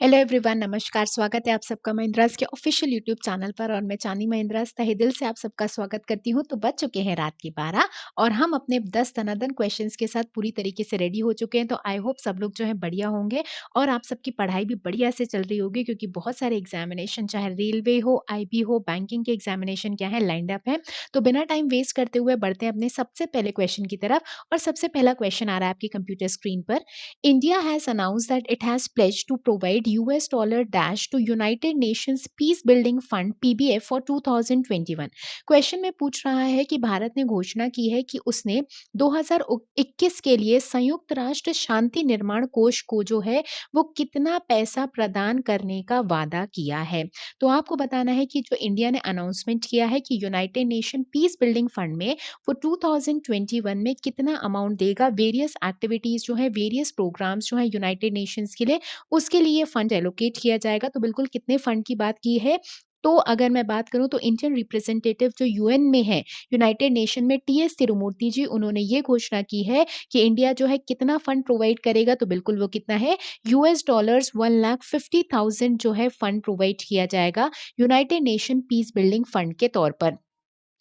Hello everyone, नमस्कार। स्वागत है आप सबका महिंद्रास के ऑफिशियल यूट्यूब चैनल पर और मैं चांदी महिंद्रास तहे दिल से आप सबका स्वागत करती हूँ। तो बज चुके हैं रात के 12 और हम अपने 10 धनाधन क्वेश्चंस के साथ पूरी तरीके से रेडी हो चुके हैं। तो आई होप सब लोग जो है बढ़िया होंगे और आप सबकी पढ़ाई भी बढ़िया से चल रही होगी, क्योंकि बहुत सारे एग्जामिनेशन, चाहे रेलवे हो, आईबी हो, बैंकिंग के एग्जामिनेशन क्या है लाइंड अप है। तो बिना टाइम वेस्ट करते हुए बढ़ते हैं अपने सबसे पहले क्वेश्चन की तरफ। और सबसे पहला क्वेश्चन आ रहा है आपकी कंप्यूटर स्क्रीन पर। India has announced that it has pledged to provide US dollar dash to United Nations Peace Building Fund PBF for 2021। Question में पूछ रहा है कि भारत ने घोषणा की है कि उसने 2021 के लिए संयुक्त राष्ट्र शांति निर्माण कोष को जो है वो कितना पैसा प्रदान करने का वादा किया है। तो आपको बताना है कि जो इंडिया ने अनाउंसमेंट किया है कि United nation peace building fund में वो 2021 में कितना अमाउंट देगा। वेरियस एक्टिविटीज जो है, वेरियस प्रोग्राम्स जो है यूनाइटेड नेशंस के लिए, उसके लिए फंड एलोकेट किया जाएगा। तो बिल्कुल कितने फंड की बात की है, तो अगर मैं बात करूं तो इंडियन रिप्रेजेंटेटिव जो यूएन में है, यूनाइटेड नेशन में, टीएस तिरुमूर्ति जी, उन्होंने ये घोषणा की है कि इंडिया जो है कितना फंड प्रोवाइड करेगा। तो बिल्कुल वो कितना है, यूएस डॉलर्स 1,50,000 जो है फंड प्रोवाइड किया जाएगा United nation peace building fund के तौर पर।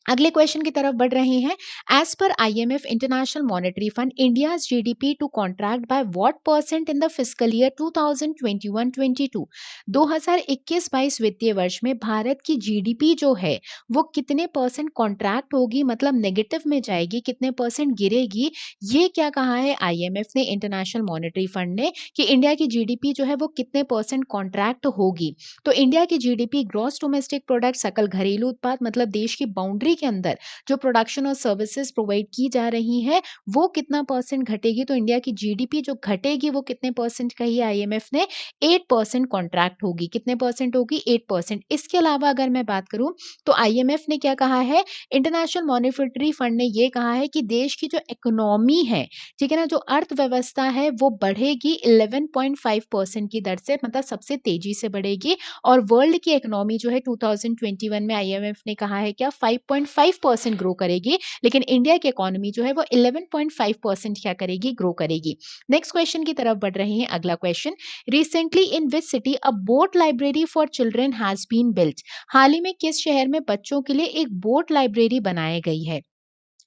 अगले क्वेश्चन की तरफ बढ़ रहे हैं। As per IMF international monetary fund, India's GDP to contract by what percent in the fiscal year 2021-22। 2021-22 वित्तीय वर्ष में भारत की जीडीपी जो है वो कितने परसेंट कॉन्ट्रैक्ट होगी, मतलब नेगेटिव में जाएगी, कितने परसेंट गिरेगी। ये क्या कहा है आईएमएफ ने, इंटरनेशनल मॉनेटरी फंड ने, कि इंडिया की जीडीपी जो है वो कितने परसेंट कॉन्ट्रैक्ट होगी। तो इंडिया की जीडीपी, ग्रॉस डोमेस्टिक प्रोडक्ट, सकल घरेलू उत्पाद, मतलब देश की बाउंड्री के अंदर जो प्रोडक्शन और सर्विसेज प्रोवाइड की जा रही है, वो कितना परसेंट घटेगी। तो इंडिया की जीडीपी जो घटेगी वो कितने परसेंट कही है आईएमएफ ने, 8% कॉन्ट्रैक्ट होगी। कितने परसेंट होगी, 8%। इसके अलावा अगर मैं बात करूं तो आईएमएफ ने क्या कहा है, इंटरनेशनल मॉनेटरी फंड ने ये कहा है कि देश की जो इकोनॉमी है, ठीक है ना, जो अर्थव्यवस्था है, वो बढ़ेगी 11.5% की दर से, मतलब सबसे तेजी से बढ़ेगी। और वर्ल्ड की इकोनॉमी जो है 2021 में आईएमएफ ने कहा है क्या, 5.5% ग्रो करेगी, लेकिन इंडिया की इकोनॉमी जो है वो 11.5% क्या करेगी, ग्रो करेगी। नेक्स्ट क्वेश्चन की तरफ बढ़ रहे हैं। अगला question, recently in which city a boat library for children has been built. हाल ही में किस शहर में बच्चों के लिए एक बोट लाइब्रेरी बनाई गई है।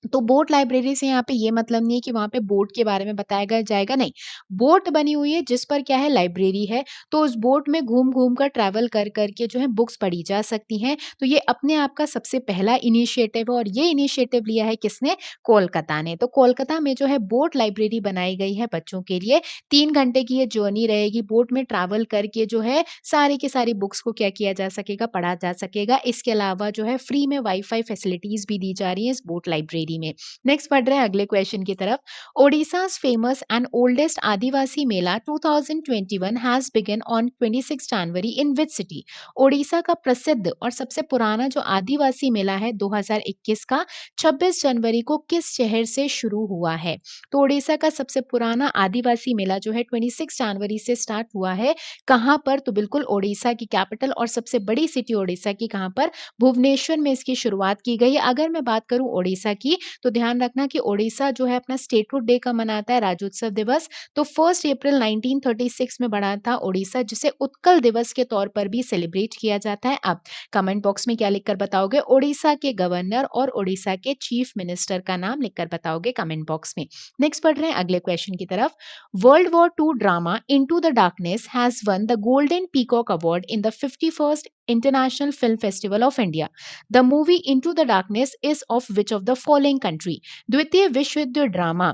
तो बोट लाइब्रेरी से यहाँ पे ये मतलब नहीं है कि वहाँ पे बोट के बारे में बताया जाएगा, नहीं। बोट बनी हुई है जिस पर क्या है, लाइब्रेरी है। तो उस बोट में घूम घूम कर, ट्रैवल कर करके जो है बुक्स पढ़ी जा सकती हैं। तो ये अपने आप का सबसे पहला इनिशिएटिव है और ये इनिशिएटिव लिया है किसने, कोलकाता ने। तो कोलकाता में जो है बोट लाइब्रेरी बनाई गई है बच्चों के लिए। 3 घंटे की ये जर्नी रहेगी, बोट में ट्रैवल करके जो है सारी की सारी बुक्स को क्या किया जा सकेगा, पढ़ा जा सकेगा। इसके अलावा जो है फ्री में वाईफाई फैसिलिटीज भी दी जा रही है इस बोट लाइब्रेरी में। नेक्स्ट बढ़ रहे हैं अगले क्वेश्चन की तरफ। Odisha's famous and oldest adivasi mela 2021 has begun on 26 January in which city. Odisha का प्रसिद्ध और सबसे पुराना जो आदिवासी मेला है 2021 का 26 जनवरी को किस शहर से शुरू हुआ है। तो ओडिशा का सबसे पुराना आदिवासी मेला जो है 26 जनवरी से स्टार्ट हुआ है, कहाँ पर, तो बिल्कुल ओडिशा की कैपिटल और सबसे बड़ी सिटी ओडिशा की कहाँ पर, भुवनेश्वर में इसकी शुरुआत की गई है। अगर मैं बात करूं ओडिशा की, तो ध्यान रखना कि ओडिशा जो है अपना स्टेटहुड डे का मनाता है, राज्योत्सव दिवस। तो 1 अप्रैल 1936 में बना था ओडिशा, जिसे उत्कल दिवस के तौर पर भी सेलिब्रेट किया जाता है। अब कमेंट बॉक्स में क्या लिखकर बताओगे, ओडिशा के गवर्नर और ओडिशा के चीफ मिनिस्टर का नाम लिखकर बताओगे कमेंट बॉक्स में। नेक्स्ट पढ़ रहे हैं अगले क्वेश्चन की तरफ। World war 2 drama into the darkness has one the golden peacock award in the 51st international film festival of India. The movie Into the Darkness is of which of the following country? द्वितीय विश्व युद्ध drama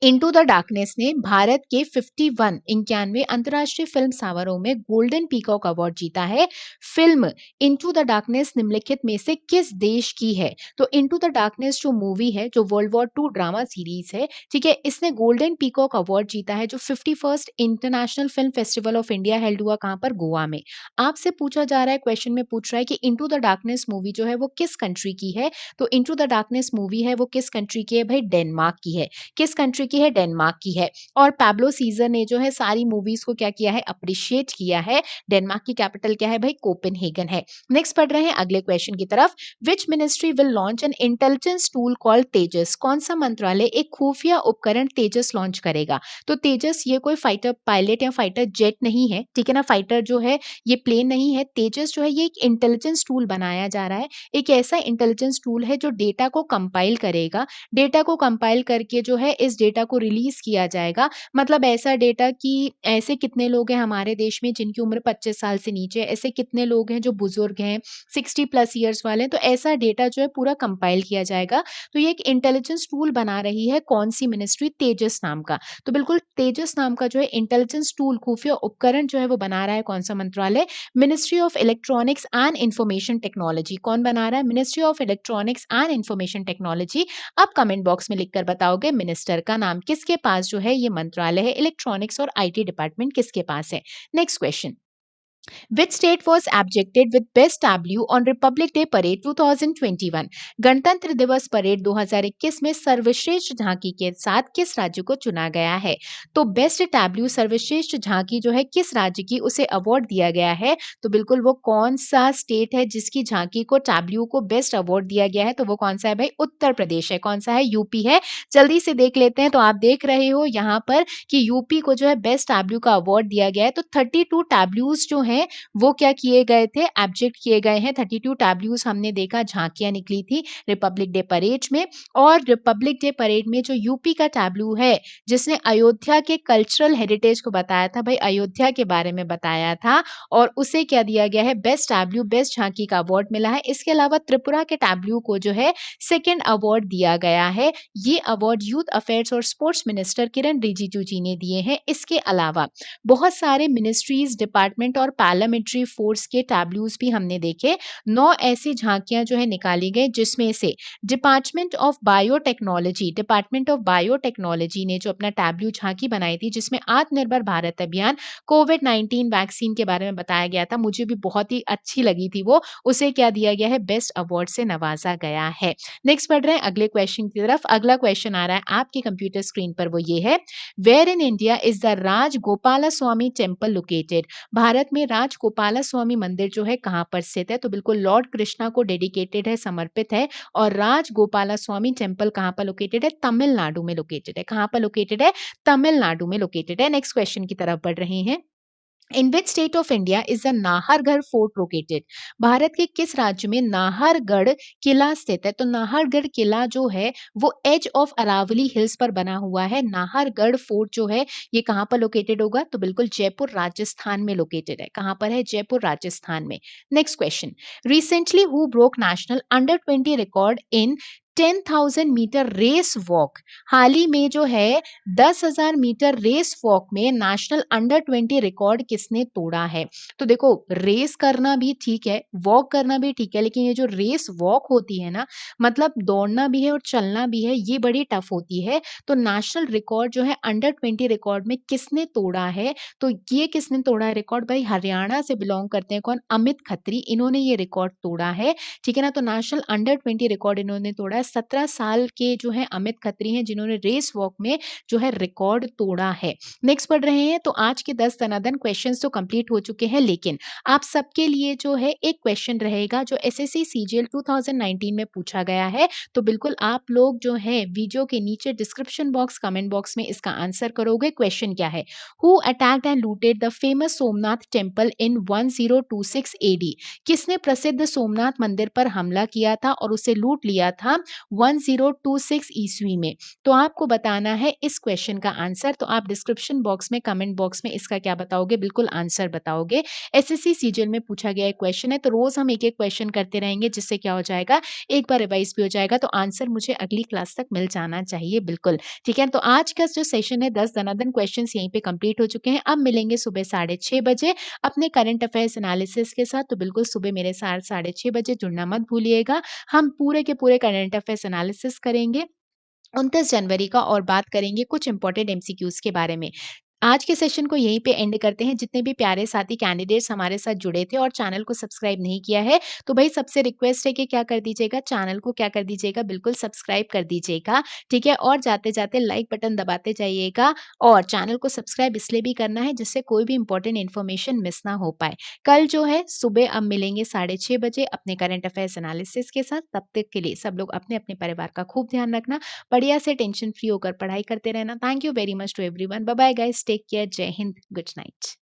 into the darkness ने भारत के 51 अंतर्राष्ट्रीय film समारोह में golden peacock award जीता है। फिल्म इनटू द डार्कनेस निम्नलिखित में से किस देश की है। तो इनटू द डार्कनेस जो मूवी है, जो वर्ल्ड वॉर 2 ड्रामा सीरीज है, ठीक है, इसने गोल्डन पीकॉक अवार्ड जीता है, जो 51st international film festival of India held हुआ कहाँ पर, गोवा में। आपसे पूछा जा रहा है, क्वेश्चन में पूछ रहा है कि इनटू द डार्कनेस मूवी जो है वो किस कंट्री की है। तो इनटू द डार्कनेस मूवी है वो किस कंट्री की है भाई, डेनमार्क की है। किस कंट्री कंट्री की है? डेनमार्क की है। और पैब्लो सीज़र ने जो है सारी मूवीज़ को क्या किया है? अप्रिशिएट किया है। डेनमार्क की कैपिटल क्या है भाई? कोपेनहेगन है। नेक्स्ट पढ़ रहे हैं अगले क्वेश्चन की तरफ। Which ministry will launch an intelligence tool called Tejas? कौन सा मंत्रालय एक खुफिया उपकरण तेजस लॉन्च करेगा? तो तेजस ये कोई फाइटर पायलट या फाइटर जेट नहीं है, ठीक है ना? फाइटर जो है ये प्लेन नहीं है। तेजस जो है ये एक इंटेलिजेंस टूल बनाया जा रहा है। एक ऐसा इंटेलिजेंस टूल है जो डेटा को कंपाइल करेगा। डेटा को कंपाइल करके जो है इस डेटा को रिलीज़ किया जाएगा। मतलब ऐसा डेटा कि ऐसे कितने लोग हैं हमारे देश में जिनकी उम्र 25 साल से नीचे है, ऐसे कितने लोग हैं जो बुजुर्ग हैं, 60 प्लस ईयर्स वाले हैं, तो ऐसा डेटा जो है पूरा कंपाइल किया जाएगा। तो ये एक इंटेलिजेंस टूल बना रही है कौन-सी मिनिस्ट्री? तेजस नाम का। तो बिल्कुल तेजस नाम का जो है इंटेलिजेंस टूल खुफिया उपकरण जो है वो बना रहा है कौन-सा मंत्रालय? Ministry of electronics and information technology. कौन बना रहा है? Ministry of electronics and information technology. आप कमेंट बॉक्स में लिखकर बताओगे मिनिस्टर का नाम। किसके पास जो है ये मंत्रालय है? इलेक्ट्रॉनिक्स और आईटी डिपार्टमेंट किसके पास है? Next question. Which state was abjected with best tableau on Republic Day Parade 2021? गणतंत्र दिवस परेड 2021 में सर्वश्रेष्ठ झांकी के साथ किस राज्य को चुना गया है? तो बेस्ट टैब्ल्यू सर्वश्रेष्ठ झांकी जो है किस राज्य की उसे अवार्ड दिया गया है? तो बिल्कुल वो कौन सा स्टेट है जिसकी झांकी को टैब्ल्यू को बेस्ट अवार्ड दिया गया है? तो वो कौन सा है भाई? उत्तर प्रदेश है। कौन सा है? यूपी है। जल्दी से देख लेते हैं। तो आप देख रहे हो यहाँ पर कि यूपी को जो है बेस्ट टैब्ल्यू का अवार्ड दिया गया है। तो 32 टैब्ल्यूज जो हैं वो क्या किए गए थे? एब्जेक्ट किए गए हैं। 32 टैब्ल्यूज हमने देखा झांकियां निकली थी रिपब्लिक डे परेड में। और रिपब्लिक डे परेड में जो यूपी का टैब्लू है जिसने अयोध्या के कल्चरल हेरिटेज को बताया था, भाई अयोध्या के बारे में बताया था, और उसे क्या दिया गया है? बेस्ट टैब्लू, बेस्ट झांकी का अवार्ड मिला है। इसके अलावा त्रिपुरा के टैब्लू को जो है सेकेंड अवार्ड दिया गया है। ये अवार्ड यूथ अफेयर्स और स्पोर्ट्स मिनिस्टर किरण रिजिजू जी ने दिए हैं। इसके अलावा बहुत सारे मिनिस्ट्रीज, डिपार्टमेंट और पार्लियामेंट्री फोर्स के टैब्लूज भी हमने देखे। 9 ऐसी झांकियां जो है निकाली गई जिसमें से डिपार्टमेंट ऑफ बायोटेक्नोलॉजी ने जो अपना टैब्लू झांकी बनाई थी जिसमें आत्मनिर्भर भारत अभियान, कोविड-19 वैक्सीन के बारे में बताया गया था। मुझे भी बहुत ही अच्छी लगी थी वो। उसे क्या दिया गया है? बेस्ट अवार्ड से नवाजा गया है। नेक्स्ट पढ़ रहे हैं अगले क्वेश्चन की तरफ। अगला क्वेश्चन आ रहा है आपके कंप्यूटर स्क्रीन पर, वो ये है, where in India is the Rajagopala Swamy temple located? Bharat में राजगोपाला स्वामी मंदिर जो है कहाँ पर स्थित है? तो बिल्कुल लॉर्ड कृष्णा को डेडिकेटेड है, समर्पित है। और राजगोपाला स्वामी टेम्पल कहाँ पर लोकेटेड है? तमिलनाडु में लोकेटेड है। कहाँ पर लोकेटेड है? तमिलनाडु में लोकेटेड है। नेक्स्ट क्वेश्चन की तरफ बढ़ रहे हैं। In which state of India is the Nahargarh fort located? Bharat के किस राज्य में नाहरगढ़ किला स्थित है? तो नाहरगढ़ किला जो है वो एज ऑफ अरावली हिल्स पर बना हुआ है। नाहरगढ़ फोर्ट जो है ये कहाँ पर लोकेटेड होगा? तो बिल्कुल जयपुर राजस्थान में लोकेटेड है। कहाँ पर है? जयपुर राजस्थान में। Next question. Recently who broke national under 20 record in 10,000 metre race walk? हाल ही में जो है 10,000 मीटर रेस वॉक में नेशनल अंडर 20 रिकॉर्ड किसने तोड़ा है? तो देखो रेस करना भी ठीक है, वॉक करना भी ठीक है, लेकिन ये जो रेस वॉक होती है ना, मतलब दौड़ना भी है और चलना भी है, ये बड़ी टफ होती है। तो नेशनल रिकॉर्ड जो है अंडर 20 रिकॉर्ड में किसने तोड़ा है? तो ये किसने तोड़ा है रिकॉर्ड? भाई हरियाणा से बिलोंग करते हैं। कौन? अमित खत्री। इन्होंने ये रिकॉर्ड तोड़ा है, ठीक है ना। तो नेशनल अंडर 20 रिकॉर्ड इन्होंने तोड़ा है। 17 साल के जो है अमित खत्री हैं जिन्होंने रेस वॉक में जो है रिकॉर्ड तोड़ा है। नेक्स्ट पढ़ रहे हैं। तो आज के 10 दनादन क्वेश्चंस तो कंप्लीट हो चुके हैं, लेकिन आप सबके लिए जो है एक क्वेश्चन रहेगा जो एसएससी सीजीएल 2019 में पूछा गया है। तो बिल्कुल आप लोग जो है वीडियो के नीचे डिस्क्रिप्शन बॉक्स, कमेंट बॉक्स में इसका आंसर करोगे। क्वेश्चन क्या है? Who attacked and looted the famous Somnath temple in 1026 AD? किसने प्रसिद्ध सोमनाथ मंदिर पर हमला किया था और उसे लूट लिया था 1026 ईस्वी में? तो आपको बताना है इस क्वेश्चन का आंसर। तो आप डिस्क्रिप्शन बॉक्स में, कमेंट बॉक्स में इसका क्या बताओगे? बिल्कुल आंसर बताओगे। एसएससी सीजीएल में पूछा गया एक क्वेश्चन है, तो रोज हम एक एक क्वेश्चन करते रहेंगे जिससे क्या हो जाएगा, एक बार रिवाइज भी हो जाएगा। तो आंसर मुझे अगली क्लास तक मिल जाना चाहिए। बिल्कुल ठीक है। तो आज का जो सेशन है 10 दनादन क्वेश्चन यहीं पे कंप्लीट हो चुके हैं। अब मिलेंगे सुबह 6:30 बजे अपने करंट अफेयर्स एनालिसिस के साथ। तो बिल्कुल सुबह मेरे साथ 6:30 बजे जुड़ना मत भूलिएगा। हम पूरे के पूरे करंट अफेयर्स एनालिसिस करेंगे 29 जनवरी का, और बात करेंगे कुछ इंपॉर्टेंट एमसीक्यूज के बारे में। आज के सेशन को यहीं पे एंड करते हैं। जितने भी प्यारे साथी कैंडिडेट्स हमारे साथ जुड़े थे और चैनल को सब्सक्राइब नहीं किया है, तो भई सबसे रिक्वेस्ट है कि क्या कर दीजिएगा, चैनल को क्या कर दीजिएगा, बिल्कुल सब्सक्राइब कर दीजिएगा, ठीक है? और जाते-जाते लाइक बटन दबाते जाइएगा और चैनल को सब्सक्राइब इसलिए भी करना है जिससे कोई भी इम्पोर्टेंट इन्फॉर्मेशन मिस ना हो पाए। कल जो है सुबह अब मिलेंगे 6:30 बजे अपने करंट अफेयर्स एनालिसिस के साथ। तब तक के लिए सब लोग अपने-अपने परिवार का खूब ध्यान रखना। बढ़िया से टेंशन फ्री होकर पढ़ाई करते रहना। Thank you very much to everyone. Bye bye guys, take care, जय हिंद, गुड नाइट।